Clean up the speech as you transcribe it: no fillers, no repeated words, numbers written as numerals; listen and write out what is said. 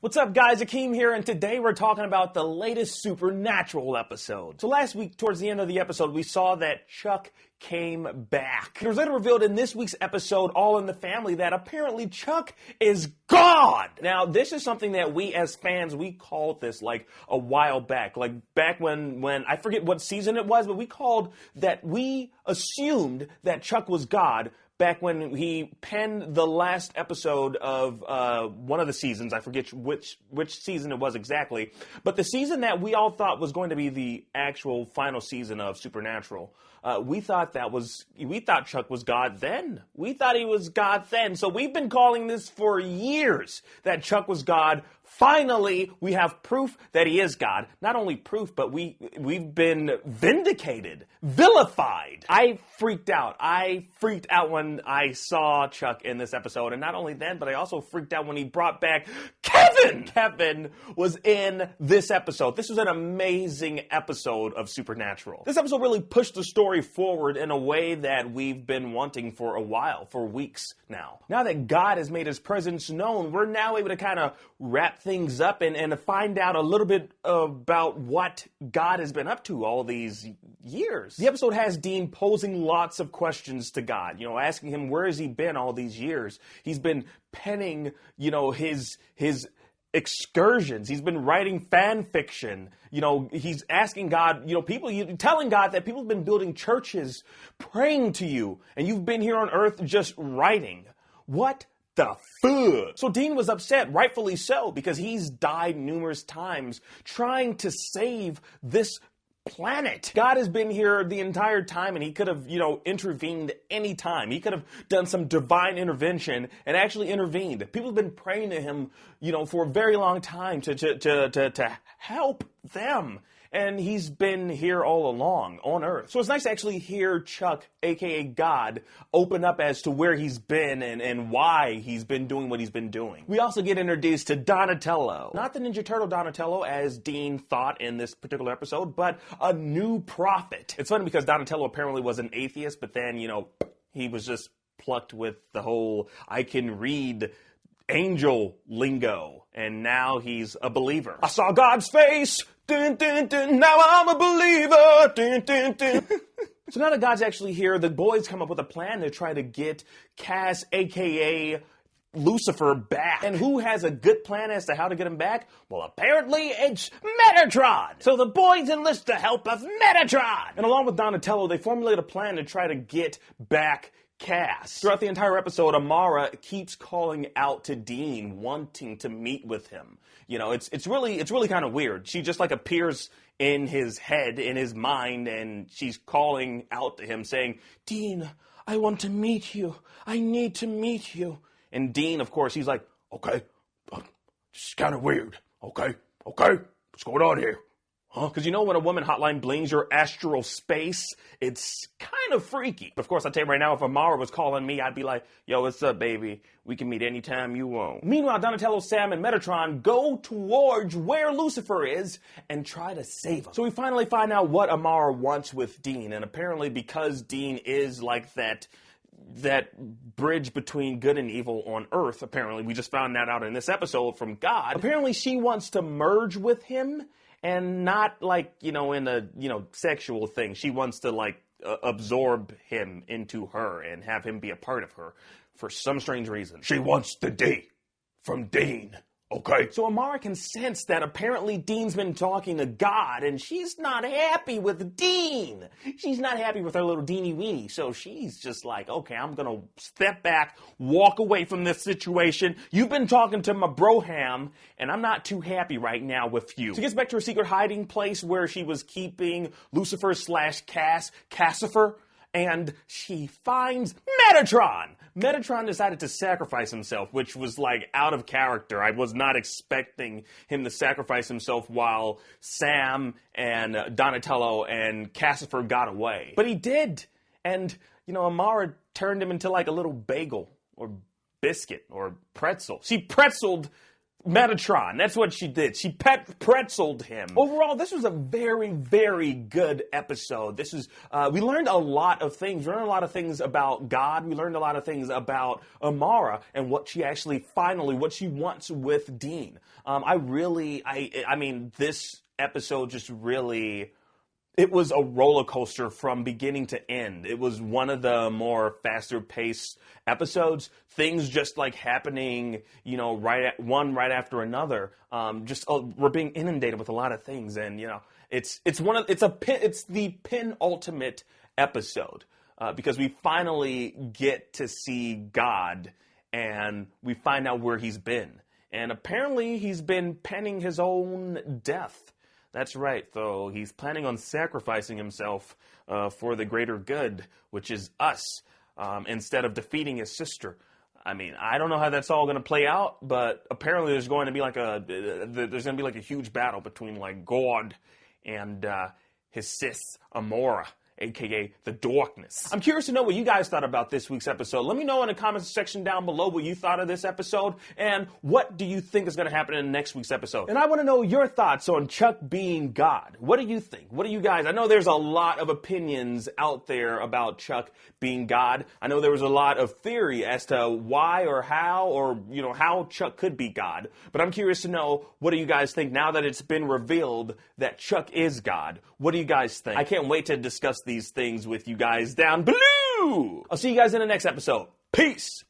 What's up, guys? Akeem here, and today we're talking about the latest Supernatural episode. So last week, towards the end of the episode, we saw that Chuck came back. It was later revealed in this week's episode, All in the Family, that apparently Chuck is gone. Now, this is something that we as fans, we called this like a while back. Like back when I forget what season it was, but we assumed that Chuck was God back when he penned the last episode of one of the seasons. I forget which season it was exactly. But the season that we all thought was going to be the actual final season of Supernatural, we thought Chuck was God then. We thought he was God then. So we've been calling this for years, that Chuck was God. Finally, we have proof that he is God. Not only proof, but we've been vindicated, vilified. I freaked out. I freaked out when I saw Chuck in this episode. And not only then, but I also freaked out when he brought back Kevin. Kevin was in this episode. This was an amazing episode of Supernatural. This episode really pushed the story forward in a way that we've been wanting for a while, for weeks now. Now that God has made his presence known, we're now able to kind of wrap things up and find out a little bit about what God has been up to all these years. The episode has Dean posing lots of questions to God, asking him where has he been all these years. He's been penning, his excursions. He's been writing fan fiction. He's asking God, telling God that people have been building churches, praying to you, and you've been here on earth just writing. What the fuck? So Dean was upset, rightfully so, because he's died numerous times trying to save this planet. God has been here the entire time, and he could have, intervened any time. He could have done some divine intervention and actually intervened. People have been praying to him, for a very long time to help them. And he's been here all along on Earth. So it's nice to actually hear Chuck, aka God, open up as to where he's been and why he's been doing what he's been doing. We also get introduced to Donatello. Not the Ninja Turtle Donatello, as Dean thought in this particular episode, but a new prophet. It's funny because Donatello apparently was an atheist, but then, he was just plucked with the whole I can read angel lingo, and now he's a believer. I saw God's face, dun, dun, dun, now I'm a believer, dun, dun, dun. So now that God's actually here, the boys come up with a plan to try to get Cass, aka Lucifer, back. And who has a good plan as to how to get him back? Well, apparently it's Metatron. So the boys enlist the help of Metatron. And along with Donatello, they formulate a plan to try to get back Cass. Throughout the entire episode, Amara keeps calling out to Dean, wanting to meet with him. It's really kind of weird. She just appears in his head, in his mind, and she's calling out to him saying, Dean, I want to meet you. I need to meet you. And Dean, of course, he's like, okay, this is kind of weird. Okay, what's going on here? Huh? Because when a woman hotline blings your astral space, it's kind of freaky. Of course, I tell you right now, if Amara was calling me, I'd be like, yo, what's up, baby? We can meet anytime you want. Meanwhile, Donatello, Sam, and Metatron go towards where Lucifer is and try to save him. So we finally find out what Amara wants with Dean. And apparently because Dean is like that bridge between good and evil on Earth, apparently, we just found that out in this episode from God. Apparently she wants to merge with him. And not in a, sexual thing. She wants to absorb him into her and have him be a part of her for some strange reason. She wants the D from Dean. Okay. So Amara can sense that apparently Dean's been talking to God, and she's not happy with Dean. She's not happy with her little Deanie weenie. So she's just like, okay, I'm going to step back, walk away from this situation. You've been talking to my broham, and I'm not too happy right now with you. She gets back to her secret hiding place where she was keeping Lucifer / Cassifer, and she finds Metatron. Metatron decided to sacrifice himself, which was out of character. I was not expecting him to sacrifice himself while Sam and Donatello and Cassifer got away. But he did. And, Amara turned him into a little bagel or biscuit or pretzel. She pretzeled Metatron, that's what she did. She pretzeled him. Overall, this was a very, very good episode. This is, we learned a lot of things. We learned a lot of things about God. We learned a lot of things about Amara and what she actually what she wants with Dean. I mean, this episode just really, it was a roller coaster from beginning to end. It was one of the more faster paced episodes. Things just like happening, you know, right after another. We're being inundated with a lot of things, and you know, it's the penultimate episode because we finally get to see God, and we find out where he's been, and apparently he's been penning his own death. That's right, though. He's planning on sacrificing himself for the greater good, which is us, instead of defeating his sister. I mean, I don't know how that's all going to play out, but apparently there's going to be like a huge battle between like God and his sis Amora, aka the Darkness. I'm curious to know what you guys thought about this week's episode. Let me know in the comments section down below what you thought of this episode, and what do you think is going to happen in next week's episode. And I want to know your thoughts on Chuck being God. What do you think? What do you guys? I know there's a lot of opinions out there about Chuck being God. I know there was a lot of theory as to why or how, or you know, how Chuck could be God. But I'm curious to know, what do you guys think now that it's been revealed that Chuck is God? What do you guys think? I can't wait to discuss these things with you guys down below. I'll see you guys in the next episode. Peace.